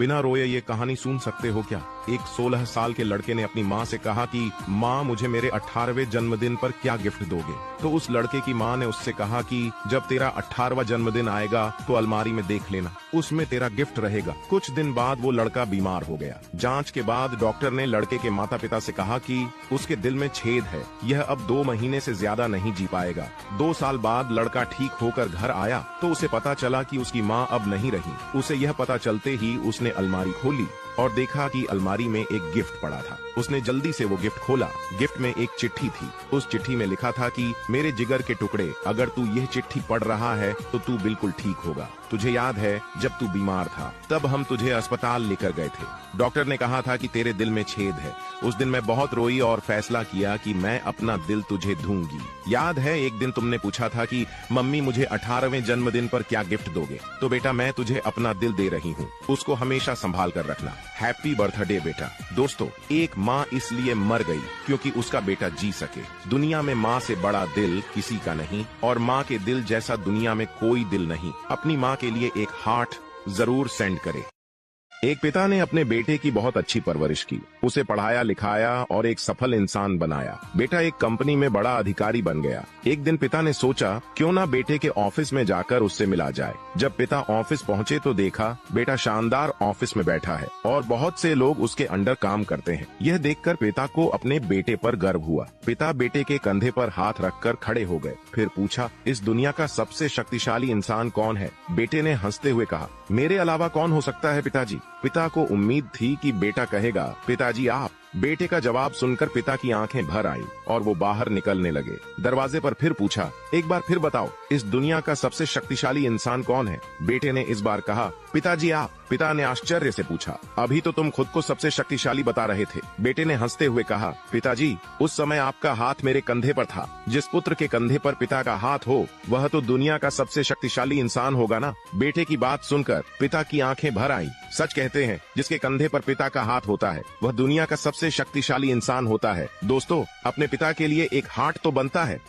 बिना रोए ये कहानी सुन सकते हो क्या? एक 16 साल के लड़के ने अपनी माँ से कहा कि माँ मुझे मेरे 18वें जन्मदिन पर क्या गिफ्ट दोगे? तो उस लड़के की माँ ने उससे कहा कि जब तेरा 18वां जन्मदिन आएगा तो अलमारी में देख लेना, उसमें तेरा गिफ्ट रहेगा। कुछ दिन बाद वो लड़का बीमार हो गया। जांच के बाद डॉक्टर ने लड़के के माता पिता से कहा कि उसके दिल में छेद है, यह अब 2 महीने से ज्यादा नहीं जी पाएगा। 2 साल बाद लड़का ठीक होकर घर आया तो उसे पता चला कि उसकी माँ अब नहीं रही। उसे यह पता चलते ही उसने अलमारी खोली और देखा कि अलमारी में एक गिफ्ट पड़ा था। उसने जल्दी से वो गिफ्ट खोला। गिफ्ट में एक चिट्ठी थी। उस चिट्ठी में लिखा था कि मेरे जिगर के टुकड़े, अगर तू यह चिट्ठी पढ़ रहा है तो तू बिल्कुल ठीक होगा। तुझे याद है जब तू बीमार था तब हम तुझे अस्पताल लेकर गए थे। डॉक्टर ने कहा था कि तेरे दिल में छेद है। उस दिन मैं बहुत रोई और फैसला किया कि मैं अपना दिल तुझे दूंगी। याद है एक दिन तुमने पूछा था कि मम्मी मुझे 18वें जन्मदिन पर क्या गिफ्ट दोगे? तो बेटा मैं तुझे अपना दिल दे रही हूँ, उसको हमेशा संभाल कर रखना। हैप्पी बर्थडे बेटा। दोस्तों, एक माँ इसलिए मर गई क्योंकि उसका बेटा जी सके। दुनिया में माँ से बड़ा दिल किसी का नहीं और माँ के दिल जैसा दुनिया में कोई दिल नहीं। अपनी माँ के लिए एक हार्ट जरूर सेंड करें। एक पिता ने अपने बेटे की बहुत अच्छी परवरिश की, उसे पढ़ाया लिखाया और एक सफल इंसान बनाया। बेटा एक कंपनी में बड़ा अधिकारी बन गया। एक दिन पिता ने सोचा क्यों ना बेटे के ऑफिस में जाकर उससे मिला जाए। जब पिता ऑफिस पहुंचे तो देखा बेटा शानदार ऑफिस में बैठा है और बहुत से लोग उसके अंडर काम करते हैं। यह देखकर पिता को अपने बेटे पर गर्व हुआ। पिता बेटे के कंधे पर हाथ रखकर खड़े हो गए। फिर पूछा, इस दुनिया का सबसे शक्तिशाली इंसान कौन है? बेटे ने हंसते हुए कहा, मेरे अलावा कौन हो सकता है पिताजी। पिता को उम्मीद थी कि बेटा कहेगा पिताजी आप। बेटे का जवाब सुनकर पिता की आंखें भर आईं और वो बाहर निकलने लगे। दरवाजे पर फिर पूछा, एक बार फिर बताओ, इस दुनिया का सबसे शक्तिशाली इंसान कौन है? बेटे ने इस बार कहा, पिताजी आप। पिता ने आश्चर्य से पूछा, अभी तो तुम खुद को सबसे शक्तिशाली बता रहे थे। बेटे ने हंसते हुए कहा, पिताजी उस समय आपका हाथ मेरे कंधे पर था। जिस पुत्र के कंधे पर पिता का हाथ हो वह तो दुनिया का सबसे शक्तिशाली इंसान होगा ना। बेटे की बात सुनकर पिता की आंखें भर आईं। सच कहते हैं जिसके कंधे पर पिता का हाथ होता है वह दुनिया का सबसे शक्तिशाली इंसान होता है। दोस्तों, अपने पिता के लिए एक हार्ट तो बनता है।